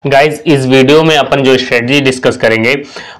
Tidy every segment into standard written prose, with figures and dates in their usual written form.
Guys इस video में अपन जो स्ट्रेटजी डिस्कस करेंगे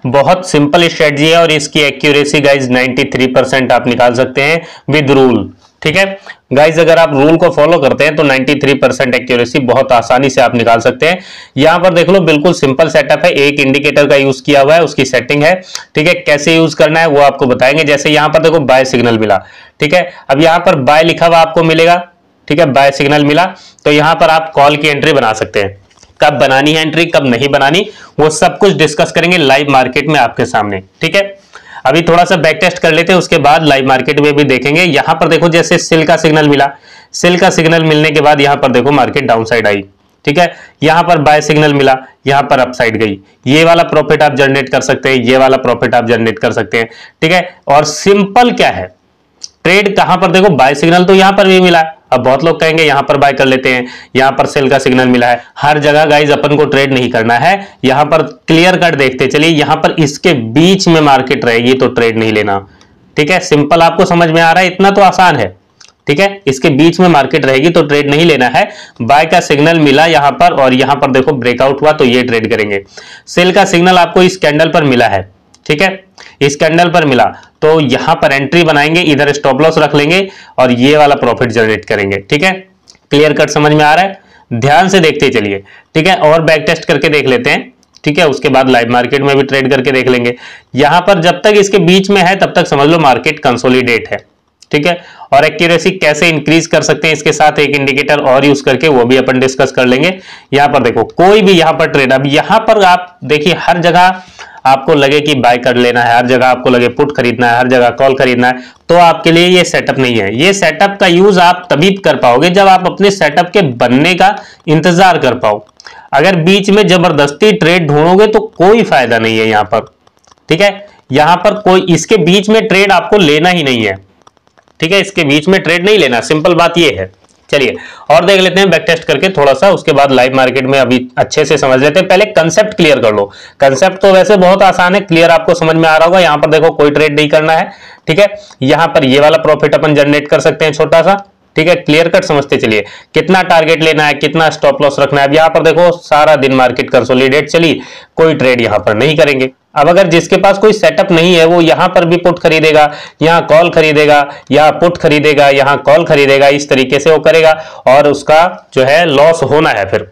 बहुत सिंपल स्ट्रेटजी है और इसकी एक्यूरेसी गाइज 93% आप निकाल सकते हैं विद रूल। ठीक है गाइज, अगर आप रूल को फॉलो करते हैं तो 93% एक्यूरेसी बहुत आसानी से आप निकाल सकते हैं। यहां पर देख लो, बिल्कुल सिंपल सेटअप है, एक इंडिकेटर का यूज किया हुआ है, उसकी सेटिंग है। ठीक है, कैसे यूज करना है वो आपको बताएंगे। जैसे यहां पर देखो बाय सिग्नल मिला, ठीक है, अब यहां पर बाय लिखा हुआ आपको मिलेगा। ठीक है, बाय सिग्नल मिला तो यहां पर आप कॉल की एंट्री बना सकते हैं। कब बनानी है एंट्री, कब नहीं बनानी, वो सब कुछ डिस्कस करेंगे लाइव मार्केट में आपके सामने। ठीक है, अभी थोड़ा सा बैक टेस्ट कर लेते हैं, उसके बाद लाइव मार्केट में भी देखेंगे। यहां पर देखो जैसे सेल का सिग्नल मिला, सेल का सिग्नल मिलने के बाद यहां पर देखो मार्केट डाउन साइड आई। ठीक है, यहां पर बाय सिग्नल मिला, यहां पर अप साइड गई। ये वाला प्रॉफिट आप जनरेट कर सकते हैं, ये वाला प्रॉफिट आप जनरेट कर सकते हैं। ठीक है, और सिंपल क्या है, ट्रेड कहां पर देखो, बाय सिग्नल तो यहां पर भी मिला है। अब बहुत लोग कहेंगे यहां पर बाय कर लेते हैं, यहां पर सेल का सिग्नल मिला है। हर जगह गाइज अपन को ट्रेड नहीं करना है, यहां पर क्लियर कट देखते चलिए, यहां पर इसके बीच में मार्केट रहेगी तो ट्रेड नहीं लेना। ठीक है, सिंपल आपको समझ में आ रहा है, इतना तो आसान है। ठीक है, इसके बीच में मार्केट रहेगी तो ट्रेड नहीं लेना है। बाय का सिग्नल मिला यहां पर और यहां पर देखो ब्रेकआउट हुआ तो ये ट्रेड करेंगे। सेल का सिग्नल आपको इस कैंडल पर मिला है, ठीक है, इस कैंडल पर मिला तो यहां पर एंट्री बनाएंगे, इधर स्टॉप लॉस रख लेंगे और ये वाला प्रॉफिट जनरेट करेंगे। ठीक है, क्लियर कट समझ में आ रहा है, ध्यान से देखते चलिए। ठीक है, और बैक टेस्ट करके देख लेते हैं। ठीक है, उसके बाद लाइव मार्केट में भी ट्रेड करके देख लेंगे। यहां पर जब तक इसके बीच में है तब तक समझ लो मार्केट कंसोलिडेट है। ठीक है, और एक्यूरेसी कैसे इंक्रीज कर सकते हैं इसके साथ एक इंडिकेटर और यूज करके, वो भी अपन डिस्कस कर लेंगे। यहां पर देखो कोई भी यहां पर ट्रेड, अब यहां पर आप देखिए हर जगह आपको लगे कि बाय कर लेना है, हर जगह आपको लगे पुट खरीदना है, हर जगह कॉल खरीदना है, तो आपके लिए ये सेटअप नहीं है। ये सेटअप का यूज आप तभी कर पाओगे जब आप अपने सेटअप के बनने का इंतजार कर पाओ। अगर बीच में जबरदस्ती ट्रेड ढूंढोगे तो कोई फायदा नहीं है यहां पर। ठीक है, यहां पर कोई इसके बीच में ट्रेड आपको लेना ही नहीं है। ठीक है, इसके बीच में ट्रेड नहीं लेना, सिंपल बात ये है। चलिए और देख लेते हैं बैक टेस्ट करके थोड़ा सा, उसके बाद लाइव मार्केट में अभी अच्छे से समझ लेते हैं। पहले कंसेप्ट क्लियर कर लो। कंसेप्ट तो वैसे बहुत आसान है, क्लियर आपको समझ में आ रहा होगा। यहां पर देखो कोई ट्रेड नहीं करना है। ठीक है, यहां पर ये वाला प्रॉफिट अपन जनरेट कर सकते हैं छोटा सा। ठीक है, क्लियर कट समझते चलिए, कितना टारगेट लेना है, कितना स्टॉप लॉस रखना है। अब यहां पर देखो सारा दिन मार्केट कंसोलिडेट चली, कोई ट्रेड यहां पर नहीं करेंगे। अब अगर जिसके पास कोई सेटअप नहीं है वो यहां पर भी पुट खरीदेगा, यहां कॉल खरीदेगा, यहां पुट खरीदेगा, यहां कॉल खरीदेगा, इस तरीके से वो करेगा और उसका जो है लॉस होना है। फिर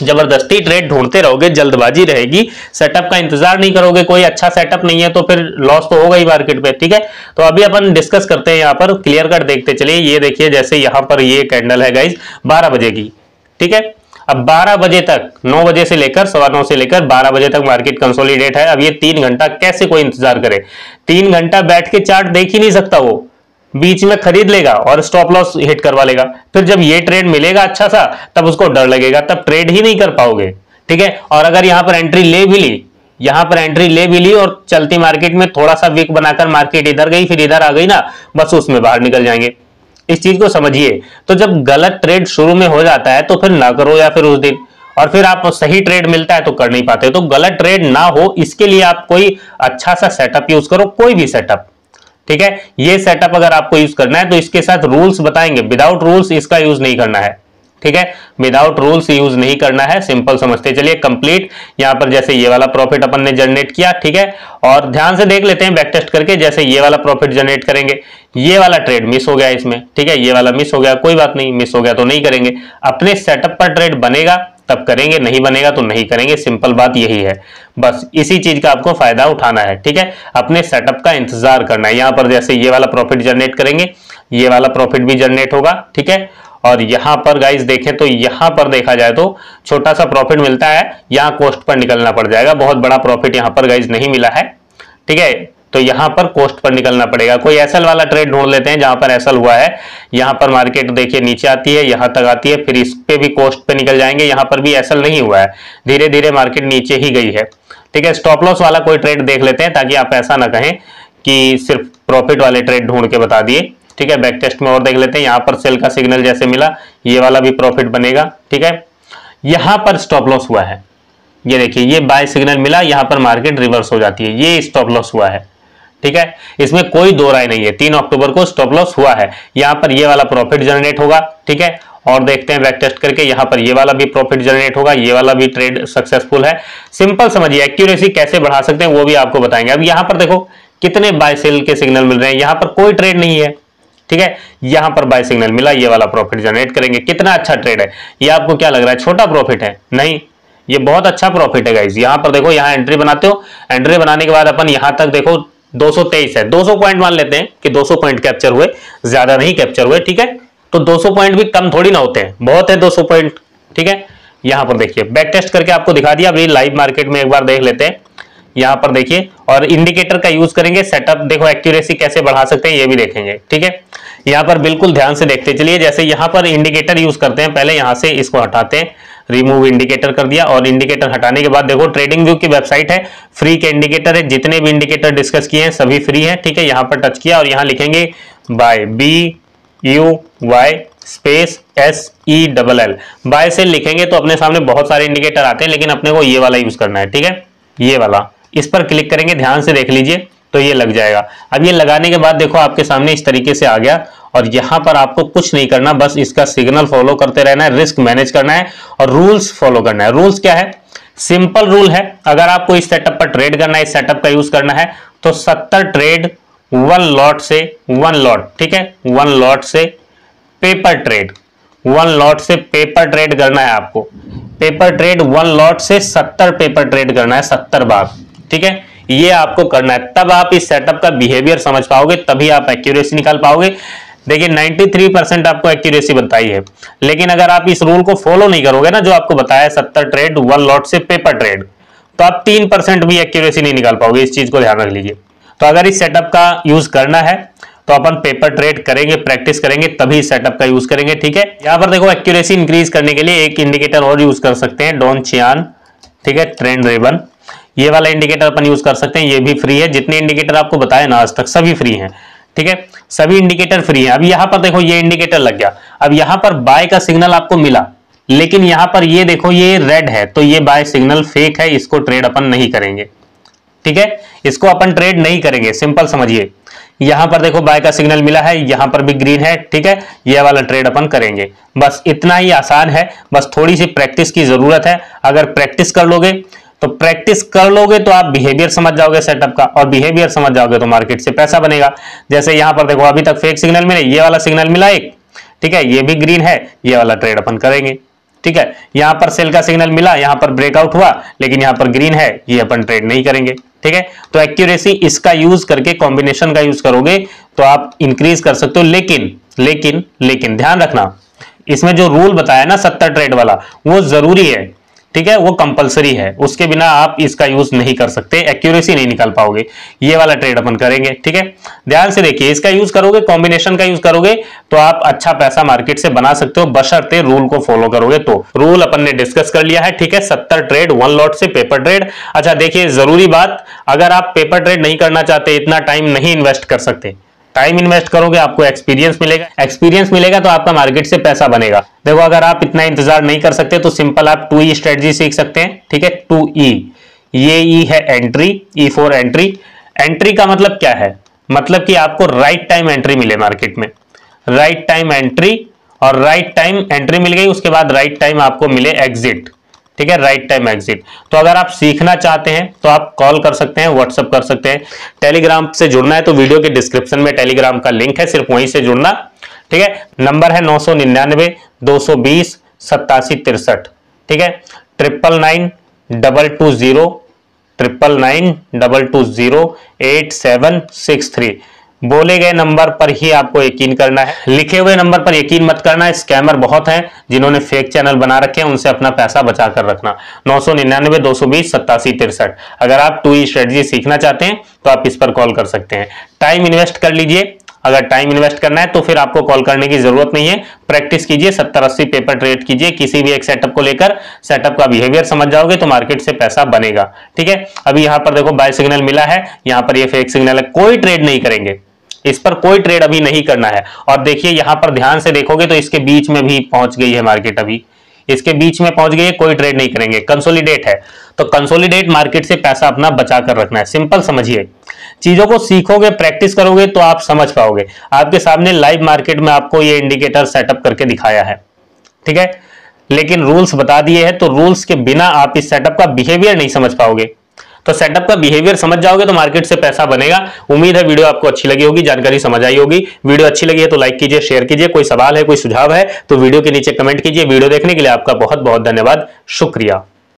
जबरदस्ती ट्रेड ढूंढते रहोगे, जल्दबाजी रहेगी, सेटअप का इंतजार नहीं करोगे, कोई अच्छा सेटअप नहीं है तो फिर लॉस तो होगा ही मार्केट पे। ठीक है, तो अभी अपन डिस्कस करते हैं, यहाँ पर क्लियर कट देखते चलिए। ये देखिए जैसे यहाँ पर ये कैंडल है गाइज 12 बजे की। ठीक है, अब 12 बजे तक, 9 बजे से लेकर 9:15 से लेकर 12 बजे तक मार्केट कंसोलिडेट है। अब ये 3 घंटा कैसे कोई इंतजार करे, 3 घंटा बैठ के चार्ट देख ही नहीं सकता, वो बीच में खरीद लेगा और स्टॉप लॉस हिट करवा लेगा। फिर जब ये ट्रेड मिलेगा अच्छा सा तब उसको डर लगेगा, तब ट्रेड ही नहीं कर पाओगे। ठीक है, और अगर यहां पर एंट्री ले भी ली, यहां पर एंट्री ले भी ली और चलती मार्केट में थोड़ा सा वीक बनाकर मार्केट इधर गई फिर इधर आ गई ना, बस उसमें बाहर निकल जाएंगे। इस चीज को समझिए। तो जब गलत ट्रेड शुरू में हो जाता है तो फिर ना करो, या फिर उस दिन, और फिर आप सही ट्रेड मिलता है तो कर नहीं पाते। तो गलत ट्रेड ना हो इसके लिए आप कोई अच्छा सा सेटअप यूज करो, कोई भी सेटअप। ठीक है, ये सेटअप अगर आपको यूज करना है तो इसके साथ रूल्स बताएंगे, विदाउट रूल्स इसका यूज नहीं करना है। ठीक है, विदाउट रूल्स यूज नहीं करना है, सिंपल समझते चलिए। कंप्लीट यहां पर जैसे ये वाला प्रॉफिट अपन ने जनरेट किया। ठीक है, और ध्यान से देख लेते हैं बैक टेस्ट करके, जैसे ये वाला प्रॉफिट जनरेट करेंगे, ये वाला ट्रेड मिस हो गया इसमें। ठीक है, ये वाला मिस हो गया, कोई बात नहीं, मिस हो गया तो नहीं करेंगे। अपने सेटअप पर ट्रेड बनेगा तब करेंगे, नहीं बनेगा तो नहीं करेंगे, सिंपल बात यही है। बस इसी चीज का आपको फायदा उठाना है। ठीक है, अपने सेटअप का इंतजार करना है। यहां पर जैसे ये वाला प्रॉफिट जनरेट करेंगे, ये वाला प्रॉफिट भी जनरेट होगा। ठीक है, और यहां पर गाइस देखें तो यहां पर देखा जाए तो छोटा सा प्रॉफिट मिलता है, यहां कॉस्ट पर निकलना पड़ जाएगा। बहुत बड़ा प्रॉफिट यहां पर गाइस नहीं मिला है। ठीक है, तो यहां पर कॉस्ट पर निकलना पड़ेगा। कोई एसएल वाला ट्रेड ढूंढ लेते हैं जहां पर एसएल हुआ है। यहां पर मार्केट देखिए नीचे आती है, यहां तक आती है, फिर इस पे भी कॉस्ट पे निकल जाएंगे। यहां पर भी एसएल नहीं हुआ है, धीरे धीरे मार्केट नीचे ही गई है। ठीक है, स्टॉप लॉस वाला कोई ट्रेड देख लेते हैं ताकि आप ऐसा ना कहें कि सिर्फ प्रॉफिट वाले ट्रेड ढूंढ के बता दिए। ठीक है, बैक टेस्ट में और देख लेते हैं। यहां पर सेल का सिग्नल जैसे मिला, ये वाला भी प्रॉफिट बनेगा। ठीक है, यहां पर स्टॉप लॉस हुआ है, ये देखिए ये बाय सिग्नल मिला, यहां पर मार्केट रिवर्स हो जाती है, ये स्टॉप लॉस हुआ है। ठीक है, इसमें कोई दो राय नहीं है, 3 अक्टूबर को स्टॉप लॉस हुआ है। यहां पर ये वाला प्रॉफिट जनरेट होगा। ठीक है, और देखते हैं बैक टेस्ट करके, यहाँ पर ये वाला भी प्रॉफिट जनरेट होगा, ये वाला भी ट्रेड सक्सेसफुल है। सिंपल समझिए, एक्यूरेसी कैसे बढ़ा सकते हैं वो भी आपको बताएंगे। अब यहाँ पर देखो कितने बाय सेल के सिग्नल मिल रहे हैं, यहाँ पर कोई ट्रेड नहीं है, ठीक है, यहाँ पर बाय सिग्नल मिला, ये वाला प्रॉफिट जनरेट करेंगे। कितना अच्छा ट्रेड है, ये आपको क्या लग रहा है छोटा प्रॉफिट है? नहीं, ये बहुत अच्छा प्रॉफिट है गाइस। यहाँ पर देखो, यहाँ एंट्री बनाते हो, एंट्री बनाने के बाद अपन यहाँ तक देखो 223 है, 200 पॉइंट मान लेते हैं कि 200 पॉइंट कैप्चर हुए, ज्यादा नहीं कैप्चर हुए, ठीक है। तो 200 पॉइंट भी कम थोड़ी ना होते हैं, बहुत है 200 पॉइंट, ठीक है। यहाँ पर देखिए बैक टेस्ट करके आपको दिखा दिया। अभी लाइव मार्केट में एक बार देख लेते हैं, यहाँ पर देखिए, और इंडिकेटर का यूज करेंगे। सेटअप देखो एक्यूरेसी कैसे बढ़ा सकते हैं ये भी देखेंगे, ठीक है। यहाँ पर बिल्कुल ध्यान से देखते चलिए। जैसे यहाँ पर इंडिकेटर यूज करते हैं, पहले यहाँ से इसको हटाते हैं, रिमूव इंडिकेटर कर दिया, और इंडिकेटर हटाने के बाद देखो ट्रेडिंग व्यू की वेबसाइट है, फ्री के इंडिकेटर है, जितने भी इंडिकेटर डिस्कस किए हैं सभी फ्री हैं, ठीक है। यहाँ पर टच किया और यहाँ लिखेंगे buy, BUY space SELL, buy sell लिखेंगे तो अपने सामने बहुत सारे इंडिकेटर आते हैं, लेकिन अपने को ये वाला यूज करना है, ठीक है, ये वाला। इस पर क्लिक करेंगे, ध्यान से देख लीजिए तो ये लग जाएगा। अब ये लगाने के बाद देखो आपके सामने इस तरीके से आ गया, और यहां पर आपको कुछ नहीं करना, बस इसका सिग्नल फॉलो करते रहना है, रिस्क मैनेज करना है और रूल्स फॉलो करना है। रूल्स क्या है? सिंपल रूल है, अगर आपको इस सेटअप पर ट्रेड करना है, इस सेटअप का यूज करना है, तो 70 ट्रेड 1 लॉट से 1 लॉट, ठीक है, 1 लॉट से पेपर ट्रेड, 1 लॉट से पेपर ट्रेड करना है आपको। पेपर ट्रेड 1 लॉट से 70 पेपर ट्रेड करना है, 70 बार, ठीक है, ये आपको करना है। तब आप इस सेटअप का बिहेवियर समझ पाओगे, तभी आप एक्यूरेसी निकाल पाओगे। देखिए 93% आपको एक्यूरेसी बताई है, लेकिन अगर आप इस रूल को फॉलो नहीं करोगे ना, जो आपको बताया है 70 ट्रेड 1 लॉट से पेपर ट्रेड, तो आप 3% भी एक्यूरेसी नहीं निकाल पाओगे। इस चीज को ध्यान रख लीजिए। तो अगर इस सेटअप का यूज करना है तो अपन पेपर ट्रेड करेंगे, प्रैक्टिस करेंगे, तभी इस सेटअप का यूज करेंगे, ठीक है। यहाँ पर देखो एक्यूरेसी इंक्रीज करने के लिए एक इंडिकेटर और यूज कर सकते हैं, डॉन चियान, ठीक है, ट्रेंड रेबन, ये वाला इंडिकेटर अपन यूज कर सकते हैं, ये भी फ्री है। जितने इंडिकेटर आपको बताया ना आज तक सभी फ्री हैं, ठीक है, सभी इंडिकेटर फ्री हैं। अब यहाँ पर देखो ये इंडिकेटर लग गया, अब यहाँ पर बाय का सिग्नल आपको मिला, लेकिन यहाँ पर ये देखो ये रेड है, तो ये बाय सिग्नल फेक है, इसको ट्रेड अपन नहीं करेंगे, ठीक है, इसको अपन ट्रेड नहीं करेंगे। सिंपल समझिए, यहां पर देखो बाय का सिग्नल मिला है, यहां पर भी ग्रीन है, ठीक है, ये वाला ट्रेड अपन करेंगे। बस इतना ही आसान है, बस थोड़ी सी प्रैक्टिस की जरूरत है। अगर प्रैक्टिस कर लोगे तो आप बिहेवियर समझ जाओगे सेटअप का, और बिहेवियर समझ जाओगे तो मार्केट से पैसा बनेगा। जैसे यहां पर देखो अभी तक फेक सिग्नल मिले, ये वाला सिग्नल मिला एक, ठीक है, ये भी ग्रीन है, ये वाला ट्रेड अपन करेंगे, ठीक है। यहां पर सेल का सिग्नल मिला, यहां पर ब्रेकआउट हुआ, लेकिन यहां पर ग्रीन है, ये अपन ट्रेड नहीं करेंगे, ठीक है। तो एक्यूरेसी इसका यूज करके, कॉम्बिनेशन का यूज करोगे तो आप इंक्रीज कर सकते हो। लेकिन ध्यान रखना, इसमें जो रूल बताया ना 70 ट्रेड वाला, वो जरूरी है, ठीक है, वो कंपलसरी है, उसके बिना आप इसका यूज नहीं कर सकते, एक्यूरेसी नहीं निकाल पाओगे। ये वाला ट्रेड अपन करेंगे, ठीक है, ध्यान से देखिए, इसका यूज करोगे, कॉम्बिनेशन का यूज करोगे तो आप अच्छा पैसा मार्केट से बना सकते हो, बशर्ते रूल को फॉलो करोगे तो। रूल अपन ने डिस्कस कर लिया है, ठीक है, 70 ट्रेड 1 लॉट से पेपर ट्रेड। अच्छा देखिए जरूरी बात, अगर आप पेपर ट्रेड नहीं करना चाहते, इतना टाइम नहीं इन्वेस्ट कर सकते, टाइम इन्वेस्ट करोगे आपको एक्सपीरियंस मिलेगा तो आपका मार्केट से पैसा बनेगा। देखो अगर आप इतना इंतजार नहीं कर सकते तो सिंपल आप 2E स्ट्रेटजी सीख सकते हैं, ठीक है, 2E, ये E है entry, E for entry. Entry का मतलब क्या है? मतलब कि आपको राइट टाइम एंट्री मिले मार्केट में, राइट टाइम एंट्री, और राइट टाइम एंट्री मिल गई, उसके बाद राइट टाइम आपको मिले एग्जिट, ठीक है, राइट टाइम एग्जिट। तो अगर आप सीखना चाहते हैं तो आप कॉल कर सकते हैं, व्हाट्सएप कर सकते हैं। टेलीग्राम से जुड़ना है तो वीडियो के डिस्क्रिप्शन में टेलीग्राम का लिंक है, सिर्फ वहीं से जुड़ना, ठीक है। नंबर है 999 220 8763, ठीक है, 999 220 8763। बोले गए नंबर पर ही आपको यकीन करना है, लिखे हुए नंबर पर यकीन मत करना है। स्कैमर बहुत हैं जिन्होंने फेक चैनल बना रखे हैं, उनसे अपना पैसा बचा कर रखना। 999 220 8763। अगर आप 2E स्ट्रेटजी सीखना चाहते हैं तो आप इस पर कॉल कर सकते हैं। टाइम इन्वेस्ट कर लीजिए, अगर टाइम इन्वेस्ट करना है तो फिर आपको कॉल करने की जरूरत नहीं है। प्रैक्टिस कीजिए, 70-80 पेपर ट्रेड कीजिए, किसी भी एक सेटअप को लेकर, सेटअप का बिहेवियर समझ जाओगे तो मार्केट से पैसा बनेगा, ठीक है। अभी यहाँ पर देखो बाय सिग्नल मिला है, यहाँ पर ये फेक सिग्नल है, कोई ट्रेड नहीं करेंगे, इस पर कोई ट्रेड अभी नहीं करना है। और देखिए यहां पर ध्यान से देखोगे तो इसके बीच में भी पहुंच गई है मार्केट, अभी इसके बीच में पहुंच गई है, कोई ट्रेड नहीं करेंगे, कंसोलिडेट है। तो कंसोलिडेट मार्केट से पैसा अपना बचा कर रखना है। सिंपल समझिए, चीजों को सीखोगे, प्रैक्टिस करोगे तो आप समझ पाओगे। आपके सामने लाइव मार्केट में आपको ये इंडिकेटर सेटअप करके दिखाया है, ठीक है, लेकिन रूल्स बता दिए हैं, तो रूल्स के बिना आप इस सेटअप का बिहेवियर नहीं समझ पाओगे। तो सेटअप का बिहेवियर समझ जाओगे तो मार्केट से पैसा बनेगा। उम्मीद है वीडियो आपको अच्छी लगी होगी, जानकारी समझ आई होगी। वीडियो अच्छी लगी है तो लाइक कीजिए, शेयर कीजिए। कोई सवाल है, कोई सुझाव है तो वीडियो के नीचे कमेंट कीजिए। वीडियो देखने के लिए आपका बहुत बहुत धन्यवाद, शुक्रिया।